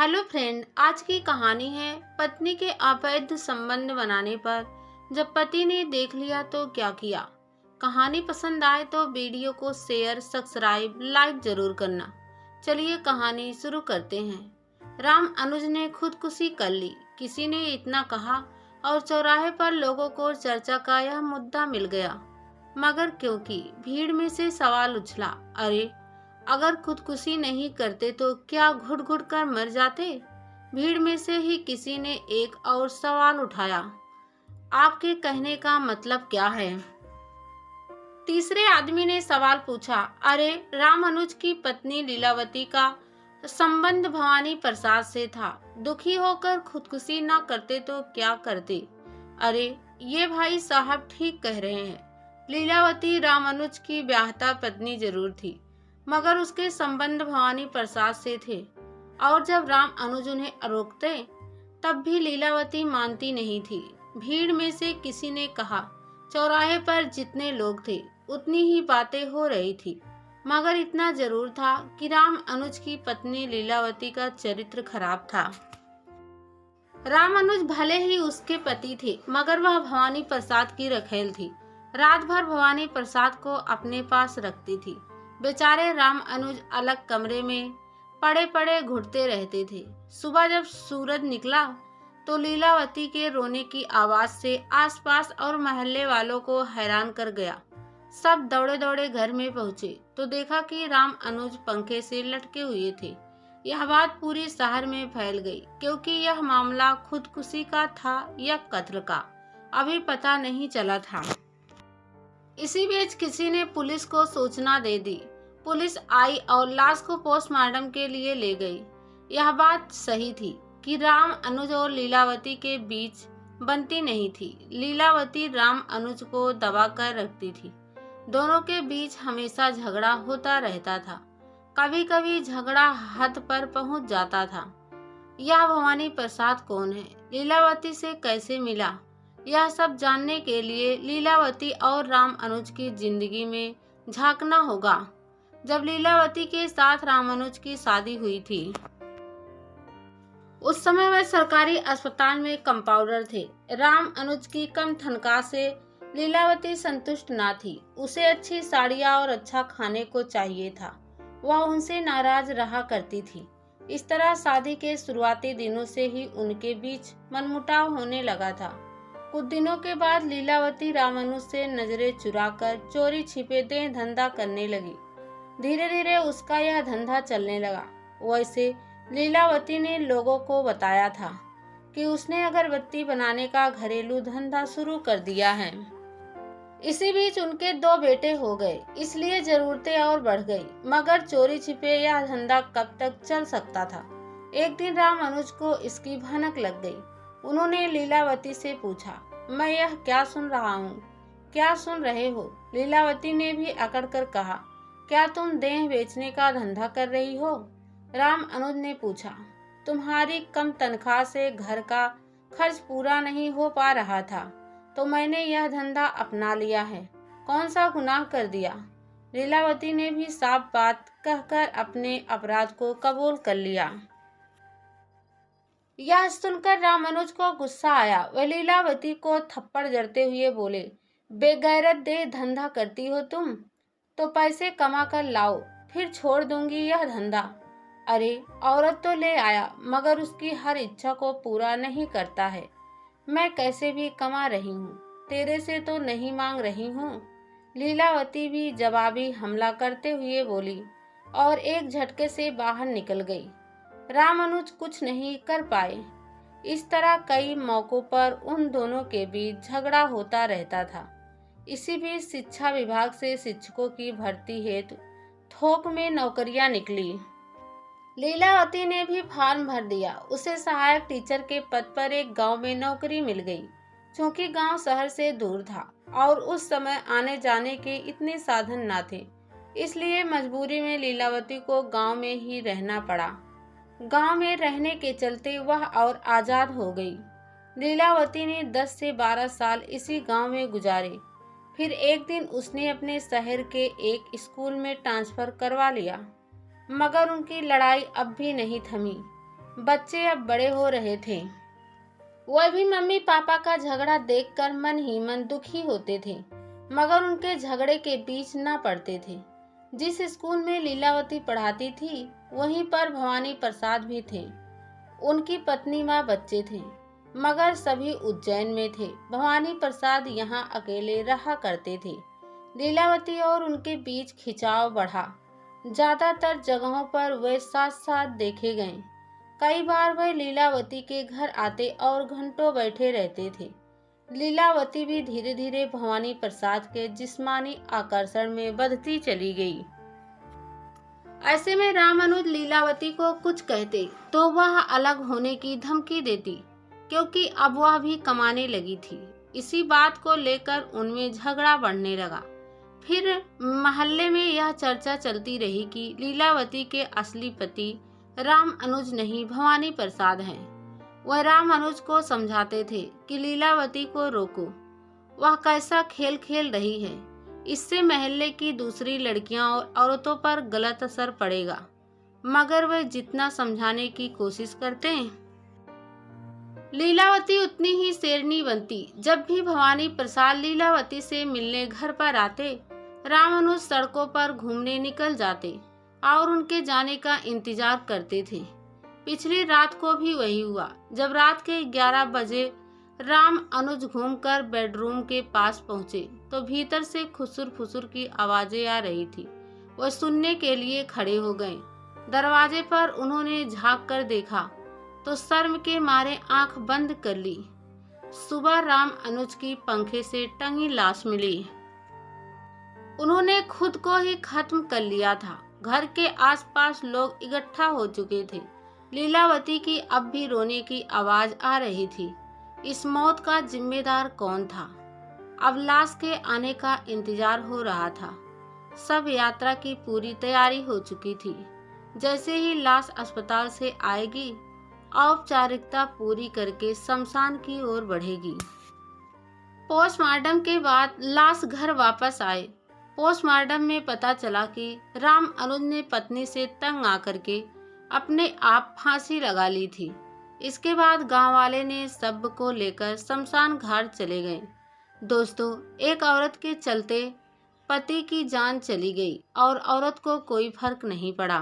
Hello friend, आज की कहानी है पत्नी के अवैध संबंध बनाने पर जब पति ने देख लिया तो क्या किया। कहानी पसंद आए तो वीडियो को शेयर, सब्सक्राइब, लाइक जरूर करना। चलिए कहानी शुरू करते हैं। राम अनुज ने खुदकुशी कर ली, किसी ने इतना कहा और चौराहे पर लोगों को चर्चा का यह मुद्दा मिल गया। मगर क्योंकि भीड़ में से सवाल उछला, अरे अगर खुदकुशी नहीं करते तो क्या घुट घुट कर मर जाते। भीड़ में से ही किसी ने एक और सवाल उठाया, आपके कहने का मतलब क्या है। तीसरे आदमी ने सवाल पूछा, अरे राम अनुज की पत्नी लीलावती का संबंध भवानी प्रसाद से था, दुखी होकर खुदकुशी ना करते तो क्या करते। अरे ये भाई साहब ठीक कह रहे हैं, लीलावती राम अनुज की ब्याहता पत्नी जरूर थी, मगर उसके संबंध भवानी प्रसाद से थे और जब राम अनुज उन्हें रोकते तब भी लीलावती मानती नहीं थी। भीड़ में से किसी ने कहा, चौराहे पर जितने लोग थे उतनी ही बातें हो रही थी, मगर इतना जरूर था कि राम अनुज की पत्नी लीलावती का चरित्र खराब था। राम अनुज भले ही उसके पति थे, मगर वह भवानी प्रसाद की रखेल थी। रात भर भवानी प्रसाद को अपने पास रखती थी। बेचारे राम अनुज अलग कमरे में पड़े पड़े घुटते रहते थे। सुबह जब सूरज निकला तो लीलावती के रोने की आवाज से आसपास और मोहल्ले वालों को हैरान कर गया। सब दौड़े दौड़े घर में पहुंचे तो देखा कि राम अनुज पंखे से लटके हुए थे। यह बात पूरे शहर में फैल गई, क्योंकि यह मामला खुदकुशी का था या कत्ल का अभी पता नहीं चला था। इसी बीच किसी ने पुलिस को सूचना दे दी। पुलिस आई और लाश को पोस्टमार्टम के लिए ले गई। यह बात सही थी कि राम अनुज और लीलावती के बीच बनती नहीं थी। लीलावती राम अनुज को दबा कर रखती थी। दोनों के बीच हमेशा झगड़ा होता रहता था। कभी कभी झगड़ा हद पर पहुंच जाता था। यह भवानी प्रसाद कौन है, लीलावती से कैसे मिला, यह सब जानने के लिए लीलावती और राम अनुज की जिंदगी में झांकना होगा। जब लीलावती के साथ राम अनुज की शादी हुई थी उस समय वह सरकारी अस्पताल में कंपाउंडर थे। राम अनुज की कम तनख्वाह से लीलावती संतुष्ट ना थी। उसे अच्छी साड़ियाँ और अच्छा खाने को चाहिए था। वह उनसे नाराज रहा करती थी। इस तरह शादी के शुरुआती दिनों से ही उनके बीच मनमुटाव होने लगा था। कुछ दिनों के बाद लीलावती राम अनुज से नजरें चुराकर चोरी छिपे देह धंधा करने लगी। धीरे धीरे उसका यह धंधा चलने लगा। वैसे लीलावती ने लोगों को बताया था कि उसने अगरबत्ती बनाने का घरेलू धंधा शुरू कर दिया है। इसी बीच उनके 2 बेटे हो गए, इसलिए जरूरतें और बढ़ गई। मगर चोरी छिपे यह धंधा कब तक चल सकता था। एक दिन राम अनुज को इसकी भनक लग गई। उन्होंने लीलावती से पूछा, मैं यह क्या सुन रहा हूँ, क्या सुन रहे हो। लीलावती ने भी अकड़ कर कहा, क्या तुम देह बेचने का धंधा कर रही हो। राम अनुज ने पूछा, तुम्हारी कम तनख्वाह से घर का खर्च पूरा नहीं हो पा रहा था तो मैंने यह धंधा अपना लिया है, कौन सा गुनाह कर दिया। लीलावती ने भी साफ बात कहकर अपने अपराध को कबूल कर लिया। यह सुनकर राम अनुज को गुस्सा आया। वह लीलावती को थप्पड़ जड़ते हुए बोले, बेगैरत दे धंधा करती हो तुम, तो पैसे कमा कर लाओ, फिर छोड़ दूंगी यह धंधा। अरे औरत तो ले आया, मगर उसकी हर इच्छा को पूरा नहीं करता है। मैं कैसे भी कमा रही हूँ, तेरे से तो नहीं मांग रही हूँ। लीलावती भी जवाबी हमला करते हुए बोली और एक झटके से बाहर निकल गई। राम अनुज कुछ नहीं कर पाए। इस तरह कई मौकों पर उन दोनों के बीच झगड़ा होता रहता था। इसी बीच शिक्षा विभाग से शिक्षकों की भर्ती हेतु थोक में नौकरियां निकली। लीलावती ने भी फॉर्म भर दिया। उसे सहायक टीचर के पद पर एक गांव में नौकरी मिल गई। क्योंकि गांव शहर से दूर था और उस समय आने जाने के इतने साधन न थे, इसलिए मजबूरी में लीलावती को गांव में ही रहना पड़ा। गांव में रहने के चलते वह और आजाद हो गई। लीलावती ने 10 से 12 साल इसी गांव में गुजारे। फिर एक दिन उसने अपने शहर के एक स्कूल में ट्रांसफर करवा लिया, मगर उनकी लड़ाई अब भी नहीं थमी। बच्चे अब बड़े हो रहे थे। वह भी मम्मी पापा का झगड़ा देखकर मन ही मन दुखी होते थे, मगर उनके झगड़े के बीच न पड़ते थे। जिस स्कूल में लीलावती पढ़ाती थी वहीं पर भवानी प्रसाद भी थे। उनकी पत्नी व बच्चे थे, मगर सभी उज्जैन में थे। भवानी प्रसाद यहाँ अकेले रहा करते थे। लीलावती और उनके बीच खिंचाव बढ़ा। ज्यादातर जगहों पर वे साथ साथ देखे गए। कई बार वह लीलावती के घर आते और घंटों बैठे रहते थे। लीलावती भी धीरे धीरे भवानी प्रसाद के जिस्मानी आकर्षण में बंधती चली गई। ऐसे में रामानुज लीलावती को कुछ कहते तो वह अलग होने की धमकी देती, क्योंकि अब वह भी कमाने लगी थी। इसी बात को लेकर उनमें झगड़ा बढ़ने लगा। फिर मोहल्ले में यह चर्चा चलती रही कि लीलावती के असली पति रामानुज नहीं भवानी प्रसाद हैं। वह रामानुज को समझाते थे कि लीलावती को रोको, वह कैसा खेल खेल रही है, इससे मोहल्ले की दूसरी लड़कियां और औरतों पर गलत असर पड़ेगा। मगर वे जितना समझाने की कोशिश करते हैं, लीलावती उतनी ही शेरनी बनती। जब भी भवानी प्रसाद लीलावती से मिलने घर पर आते, रामानुज सड़कों पर घूमने निकल जाते और उनके जाने का इंतजार करते थे। पिछली रात को भी वही हुआ। जब रात के 11 बजे रामानुज घूमकर बेडरूम के पास पहुंचे तो भीतर से खुसुर फुसुर की आवाजें आ रही थी। वह सुनने के लिए खड़े हो गए। दरवाजे पर उन्होंने झांक कर देखा तो शर्म के मारे आंख बंद कर ली। सुबह रामानुज की पंखे से टंगी लाश मिली। उन्होंने खुद को ही खत्म कर लिया था। घर के आसपास लोग इकट्ठा हो चुके थे। लीलावती की अब भी रोने की आवाज आ रही थी। इस मौत का जिम्मेदार कौन था? अब लाश के आने का इंतजार हो रहा था। सब यात्रा की पूरी तैयारी हो चुकी थी। जैसे ही लाश अस्पताल से आएगी, औपचारिकता पूरी करके शमशान की ओर बढ़ेगी। पोस्टमार्टम के बाद लाश घर वापस आए। पोस्टमार्टम में पता चला कि रामानुज ने पत्नी से तंग आकर के अपने आप फांसी लगा ली थी। इसके बाद गांव वाले ने शव को लेकर शमशान घाट चले गए। दोस्तों, एक औरत के चलते पति की जान चली गई और औरत को कोई फर्क नहीं पड़ा।